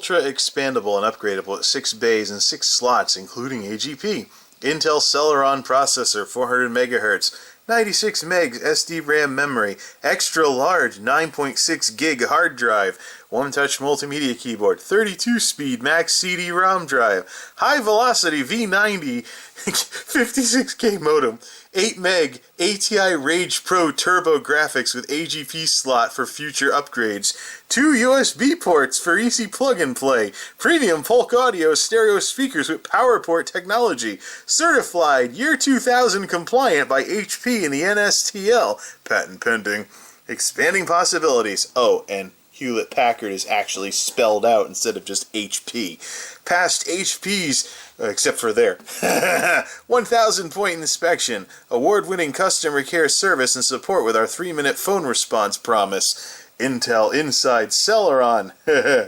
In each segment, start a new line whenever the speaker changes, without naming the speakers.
ultra expandable and upgradable at 6 bays and 6 slots, including AGP. Intel Celeron processor, 400 MHz, 96 megs SD RAM memory, extra large 9.6 gig hard drive, one-touch multimedia keyboard, 32-speed max CD-ROM drive, high-velocity V90 56K modem, 8 meg ATI Rage Pro Turbo graphics with AGP slot for future upgrades, 2 USB ports for easy plug-and-play, premium Polk Audio stereo speakers with PowerPort technology, certified year 2000 compliant by HP and the NSTL, patent pending, expanding possibilities. Oh, and Hewlett-Packard is actually spelled out instead of just HP. Past HP's, except for there, 1,000-point inspection, award-winning customer care service and support with our 3-minute phone response promise. Intel Inside Celeron,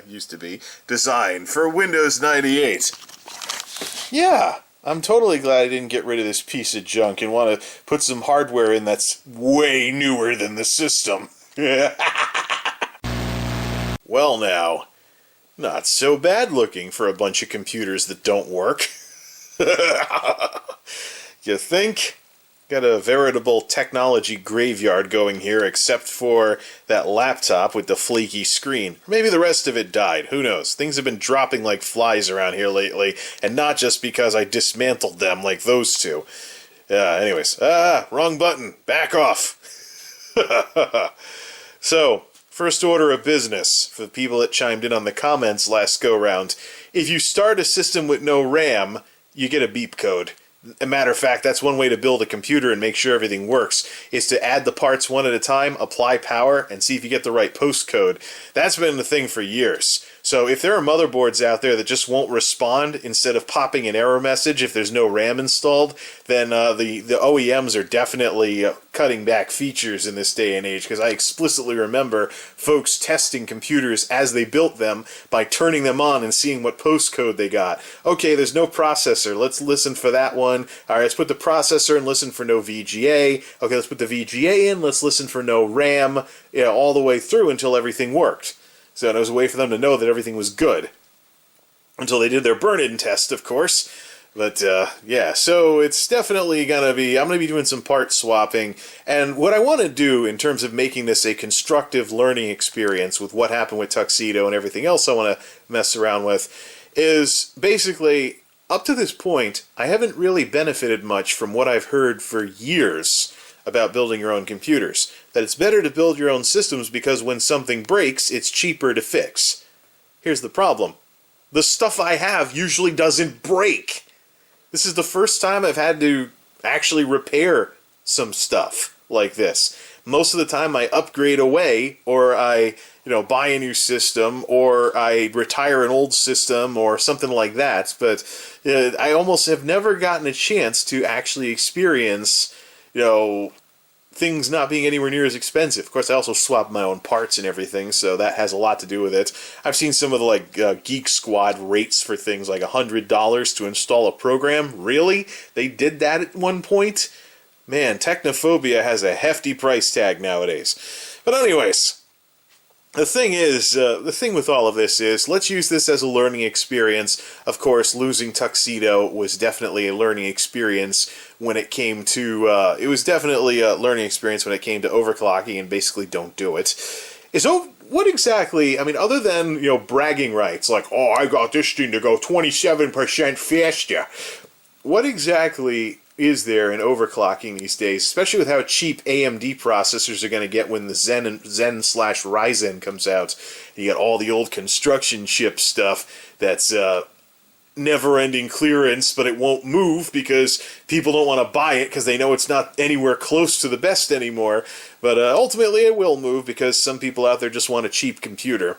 used to be, designed for Windows 98. Yeah, I'm totally glad I didn't get rid of this piece of junk and want to put some hardware in that's way newer than the system. Well now, not so bad looking for a bunch of computers that don't work. You think? Got a veritable technology graveyard going here, except for that laptop with the flaky screen. Maybe the rest of it died, who knows? Things have been dropping like flies around here lately, and not just because I dismantled them like those two. Anyways, wrong button, back off. So, first order of business, for the people that chimed in on the comments last go-round, if you start a system with no RAM, you get a beep code. As a matter of fact, that's one way to build a computer and make sure everything works, is to add the parts one at a time, apply power, and see if you get the right postcode. That's been the thing for years. So if there are motherboards out there that just won't respond instead of popping an error message if there's no RAM installed, then the OEMs are definitely cutting back features in this day and age, because I explicitly remember folks testing computers as they built them by turning them on and seeing what postcode they got. Okay, there's no processor. Let's listen for that one. All right, let's put the processor and listen for no VGA. Okay, let's put the VGA in. Let's listen for no RAM, all the way through until everything worked. So it was a way for them to know that everything was good. Until they did their burn-in test, of course. But, yeah, so it's definitely going to be... I'm going to be doing some part swapping. And what I want to do in terms of making this a constructive learning experience with what happened with Tuxedo and everything else I want to mess around with is basically, up to this point, I haven't really benefited much from what I've heard for years about building your own computers. That it's better to build your own systems because when something breaks, it's cheaper to fix. Here's the problem. The stuff I have usually doesn't break. This is the first time I've had to actually repair some stuff like this. Most of the time I upgrade away, or I buy a new system, or I retire an old system, or something like that. But I almost have never gotten a chance to actually experience things not being anywhere near as expensive. Of course, I also swap my own parts and everything, so that has a lot to do with it. I've seen some of the Geek Squad rates for things like $100 to install a program. Really? They did that at one point? Man, Technophobia has a hefty price tag nowadays. But anyways, the thing is, the thing with all of this is, let's use this as a learning experience. Of course, losing Tuxedo was definitely a learning experience when it came to, overclocking, and basically don't do it. What exactly, other than, bragging rights, like, oh, I got this thing to go 27% faster. What exactly is there in overclocking these days, especially with how cheap AMD processors are going to get when the Zen/Ryzen comes out? You get all the old construction chip stuff that's never-ending clearance, but it won't move because people don't want to buy it because they know it's not anywhere close to the best anymore. But ultimately it will move because some people out there just want a cheap computer.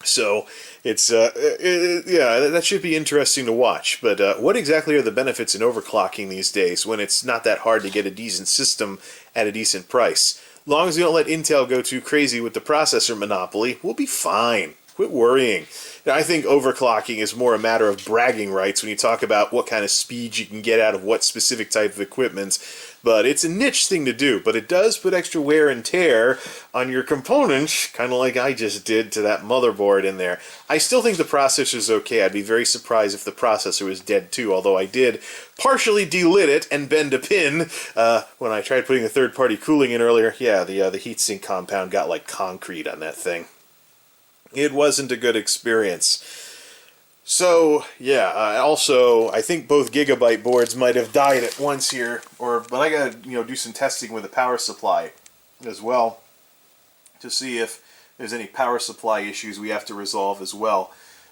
So it's that should be interesting to watch. But what exactly are the benefits in overclocking these days when it's not that hard to get a decent system at a decent price? As long as we don't let Intel go too crazy with the processor monopoly, we'll be fine. Quit worrying. Now, I think overclocking is more a matter of bragging rights when you talk about what kind of speed you can get out of what specific type of equipment. But it's a niche thing to do, but it does put extra wear and tear on your components, kind of like I just did to that motherboard in there. I still think the processor's okay. I'd be very surprised if the processor was dead too, although I did partially delit it and bend a pin when I tried putting the third-party cooling in earlier. Yeah, the heatsink compound got like concrete on that thing. It wasn't a good experience. So, yeah, also, I think both Gigabyte boards might have died at once here, but I gotta, do some testing with the power supply as well to see if there's any power supply issues we have to resolve as well.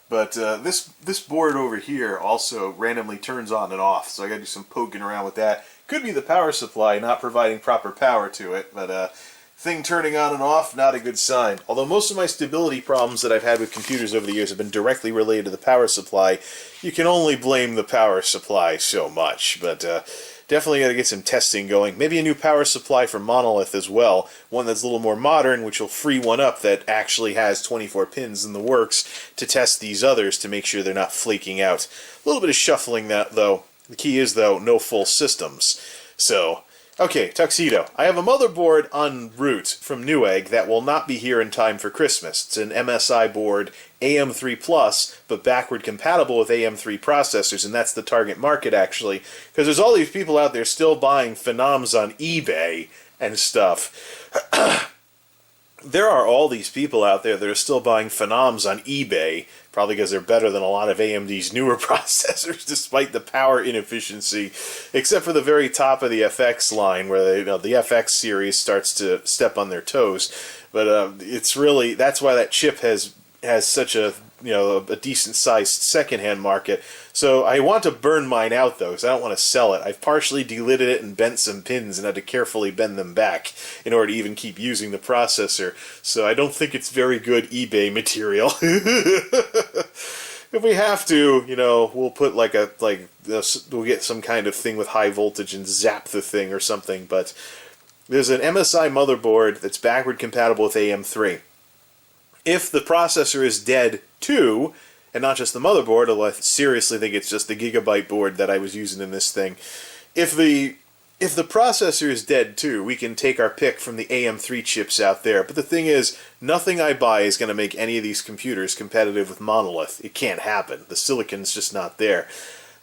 But this board over here also randomly turns on and off, so I gotta do some poking around with that. Could be the power supply not providing proper power to it, but thing turning on and off, not a good sign. Although most of my stability problems that I've had with computers over the years have been directly related to the power supply, you can only blame the power supply so much. But definitely got to get some testing going. Maybe a new power supply for Monolith as well. One that's a little more modern, which will free one up that actually has 24 pins in the works to test these others to make sure they're not flaking out. A little bit of shuffling that, though. The key is, though, no full systems. So, okay, Tuxedo. I have a motherboard en route from Newegg that will not be here in time for Christmas. It's an MSI board, AM3 Plus, but backward compatible with AM3 processors, and that's the target market, actually. Because there's all these people out there still buying Phenoms on eBay and stuff. There are all these people out there that are still buying Phenoms on eBay, probably because they're better than a lot of AMD's newer processors, despite the power inefficiency, except for the very top of the FX line, where the FX series starts to step on their toes. But it's really, that's why that chip has such a decent-sized second-hand market. So I want to burn mine out, though, because I don't want to sell it. I've partially delidded it and bent some pins and had to carefully bend them back in order to even keep using the processor. So I don't think it's very good eBay material. If we have to, we'll put we'll get some kind of thing with high voltage and zap the thing or something. But there's an MSI motherboard that's backward compatible with AM3. If the processor is dead too, and not just the motherboard, although I seriously think it's just the Gigabyte board that I was using in this thing, if the processor is dead too, we can take our pick from the AM3 chips out there. But the thing is, nothing I buy is going to make any of these computers competitive with Monolith. It can't happen. The silicon's just not there.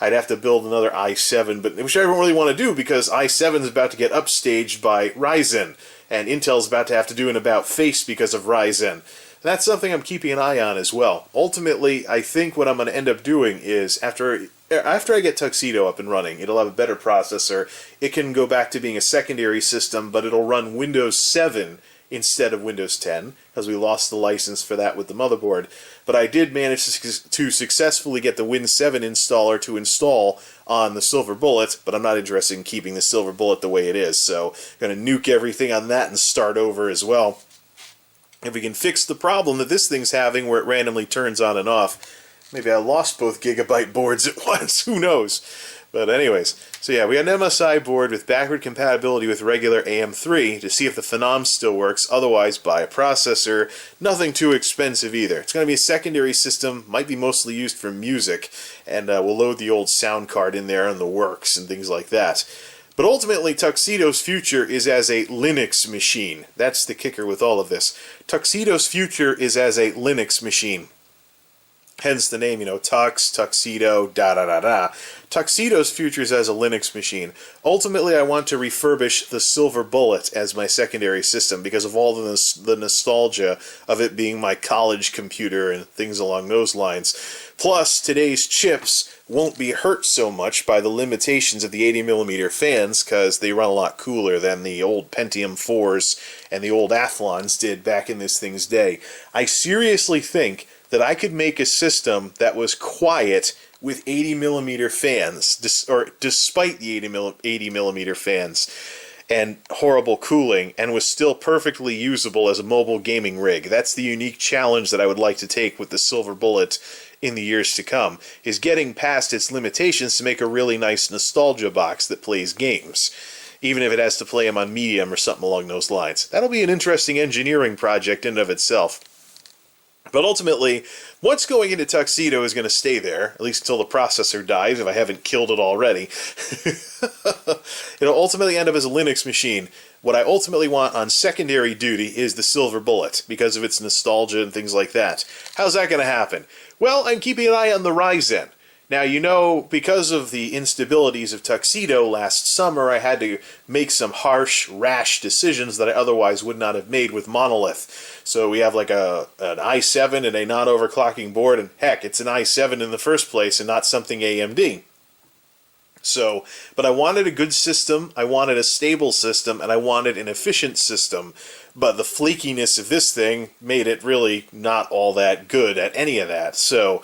I'd have to build another i7, which I don't really want to do because i7 is about to get upstaged by Ryzen, and Intel's about to have to do an about-face because of Ryzen. That's something I'm keeping an eye on as well. Ultimately, I think what I'm going to end up doing is, after I get Tuxedo up and running, it'll have a better processor. It can go back to being a secondary system, but it'll run Windows 7 instead of Windows 10, because we lost the license for that with the motherboard. But I did manage to successfully get the Win 7 installer to install on the Silver Bullet, but I'm not interested in keeping the Silver Bullet the way it is, so I'm going to nuke everything on that and start over as well. If we can fix the problem that this thing's having where it randomly turns on and off, maybe I lost both Gigabyte boards at once, who knows? But anyways, so yeah, we got an MSI board with backward compatibility with regular AM3 to see if the Phenom still works, otherwise buy a processor. Nothing too expensive either. It's going to be a secondary system, might be mostly used for music, and we'll load the old sound card in there and the works and things like that. But ultimately, Tuxedo's future is as a Linux machine. That's the kicker with all of this. Tuxedo's future is as a Linux machine. Hence the name, Tux, Tuxedo, da-da-da-da. Tuxedo's future is as a Linux machine. Ultimately, I want to refurbish the Silver Bullet as my secondary system because of all the nostalgia of it being my college computer and things along those lines. Plus, today's chips won't be hurt so much by the limitations of the 80mm fans because they run a lot cooler than the old Pentium 4s and the old Athlons did back in this thing's day. I seriously think that I could make a system that was quiet with 80mm fans, despite the 80mm fans and horrible cooling, and was still perfectly usable as a mobile gaming rig. That's the unique challenge that I would like to take with the Silver Bullet in the years to come, is getting past its limitations to make a really nice nostalgia box that plays games, even if it has to play them on medium or something along those lines. That'll be an interesting engineering project in and of itself. But ultimately, what's going into Tuxedo is going to stay there, at least until the processor dies, if I haven't killed it already. It'll ultimately end up as a Linux machine. What I ultimately want on secondary duty is the Silver Bullet, because of its nostalgia and things like that. How's that going to happen? Well, I'm keeping an eye on the Ryzen. Now, you know, because of the instabilities of Tuxedo last summer, I had to make some harsh, rash decisions that I otherwise would not have made with Monolith. So we have like an i7 and a non-overclocking board, and heck, it's an i7 in the first place and not something AMD. So, but I wanted a good system, I wanted a stable system, and I wanted an efficient system. But the flakiness of this thing made it really not all that good at any of that. So,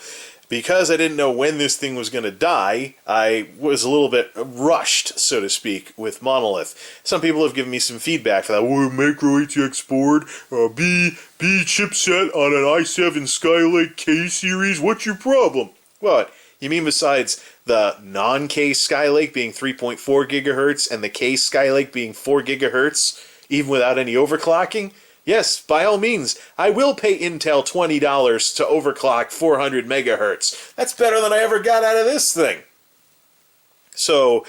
because I didn't know when this thing was going to die, I was a little bit rushed, so to speak, with Monolith. Some people have given me some feedback for that. Oh, macro ATX board, B chipset on an i7 Skylake K series, what's your problem? What? You mean besides the non-K Skylake being 3.4 gigahertz and the K Skylake being 4 gigahertz, even without any overclocking? Yes, by all means, I will pay Intel $20 to overclock 400 megahertz. That's better than I ever got out of this thing. So,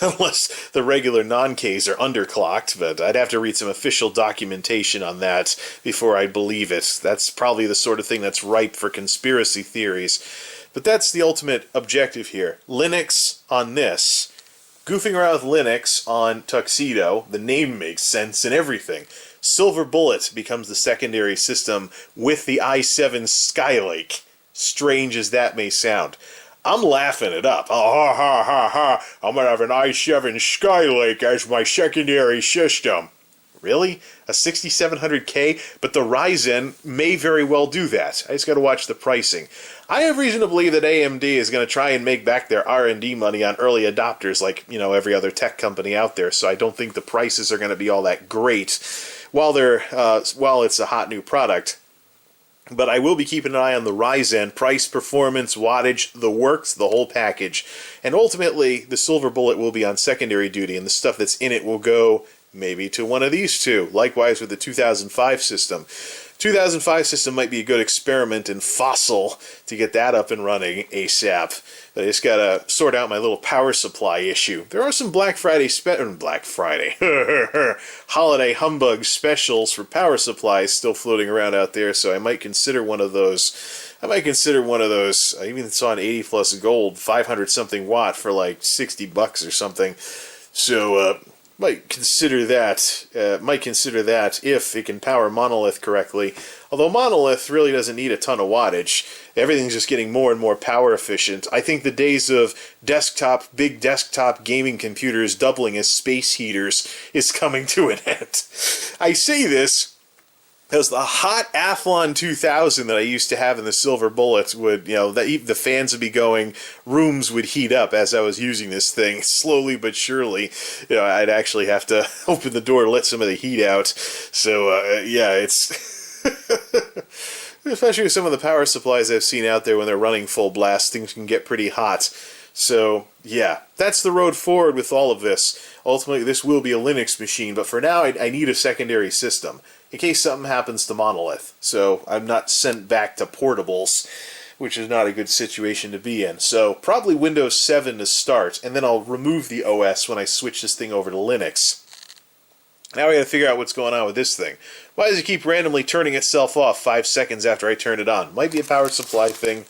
unless the regular non-Ks are underclocked, but I'd have to read some official documentation on that before I'd believe it. That's probably the sort of thing that's ripe for conspiracy theories. But that's the ultimate objective here. Linux on this. Goofing around with Linux on Tuxedo. The name makes sense and everything. Silver Bullet becomes the secondary system with the i7 Skylake. Strange as that may sound. I'm laughing it up. Oh, ha, ha, ha, ha. I'm going to have an i7 Skylake as my secondary system. Really? A 6700K? But the Ryzen may very well do that. I just got to watch the pricing. I have reason to believe that AMD is going to try and make back their R&D money on early adopters like, you know, every other tech company out there, so I don't think the prices are going to be all that great while it's a hot new product. But I will be keeping an eye on the Ryzen, price, performance, wattage, the works, the whole package. And ultimately, the Silver Bullet will be on secondary duty, and the stuff that's in it will go maybe to one of these two. Likewise with the 2005 system. 2005 system might be a good experiment in Fossil to get that up and running ASAP. But I just gotta sort out my little power supply issue. There are some holiday humbug specials for power supplies still floating around out there, so I might consider one of those. I even saw an 80 plus gold, 500 something watt for like $60 or something. So, might consider that if it can power Monolith correctly. Although Monolith really doesn't need a ton of wattage. Everything's just getting more and more power efficient. I think the days of big desktop gaming computers doubling as space heaters is coming to an end. I say this because the hot Athlon 2000 that I used to have in the Silver Bullet would, the fans would be going, rooms would heat up as I was using this thing, slowly but surely. I'd actually have to open the door to let some of the heat out. So, it's... Especially with some of the power supplies I've seen out there when they're running full blast, things can get pretty hot. So, yeah, that's the road forward with all of this. Ultimately, this will be a Linux machine, but for now, I need a secondary system in case something happens to Monolith. So I'm not sent back to portables, which is not a good situation to be in. So probably Windows 7 to start, and then I'll remove the OS when I switch this thing over to Linux. Now I gotta figure out what's going on with this thing. Why does it keep randomly turning itself off 5 seconds after I turn it on? Might be a power supply thing,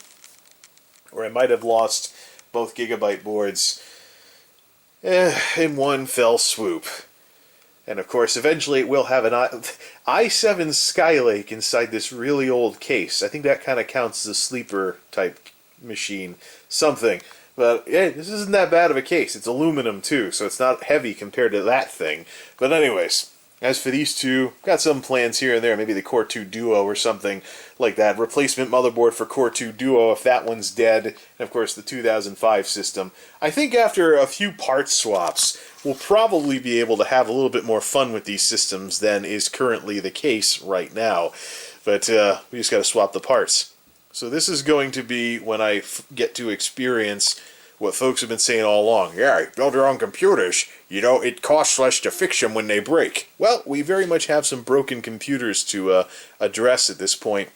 or I might have lost both Gigabyte boards in one fell swoop. And of course, eventually it will have an i7 Skylake inside this really old case. I think that kind of counts as a sleeper type machine. Something. But yeah, this isn't that bad of a case. It's aluminum too, so it's not heavy compared to that thing. But anyways, as for these two, got some plans here and there. Maybe the Core 2 Duo or something like that. Replacement motherboard for Core 2 Duo if that one's dead. And of course the 2005 system. I think after a few part swaps, we'll probably be able to have a little bit more fun with these systems than is currently the case right now. But we just got to swap the parts. So this is going to be when I get to experience what folks have been saying all along. Yeah, build your own computers. It costs less to fix them when they break. Well, we very much have some broken computers to address at this point.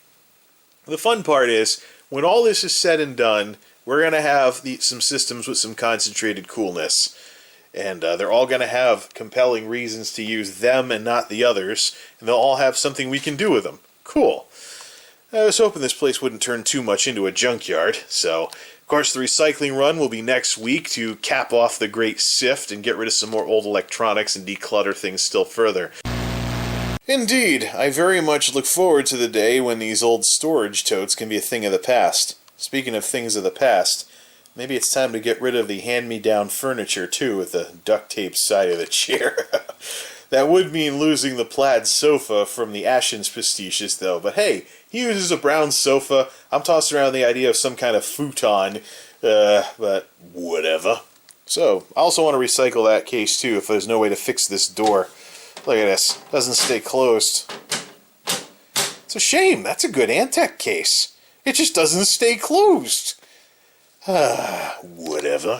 The fun part is, when all this is said and done, we're going to have some systems with some concentrated coolness. And they're all going to have compelling reasons to use them and not the others, and they'll all have something we can do with them. Cool. I was hoping this place wouldn't turn too much into a junkyard, so of course the recycling run will be next week to cap off the great sift and get rid of some more old electronics and declutter things still further. Indeed, I very much look forward to the day when these old storage totes can be a thing of the past. Speaking of things of the past, maybe it's time to get rid of the hand-me-down furniture, too, with the duct-tape side of the chair. That would mean losing the plaid sofa from the Ashen's Prestigious, though. But hey, he uses a brown sofa. I'm tossing around the idea of some kind of futon. But whatever. So, I also want to recycle that case, too, if there's no way to fix this door. Look at this. Doesn't stay closed. It's a shame. That's a good Antec case. It just doesn't stay closed. Whatever.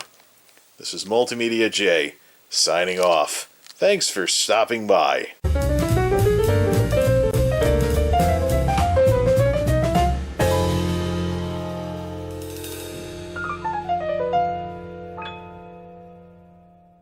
This is MultimediaJay, signing off. Thanks for stopping by.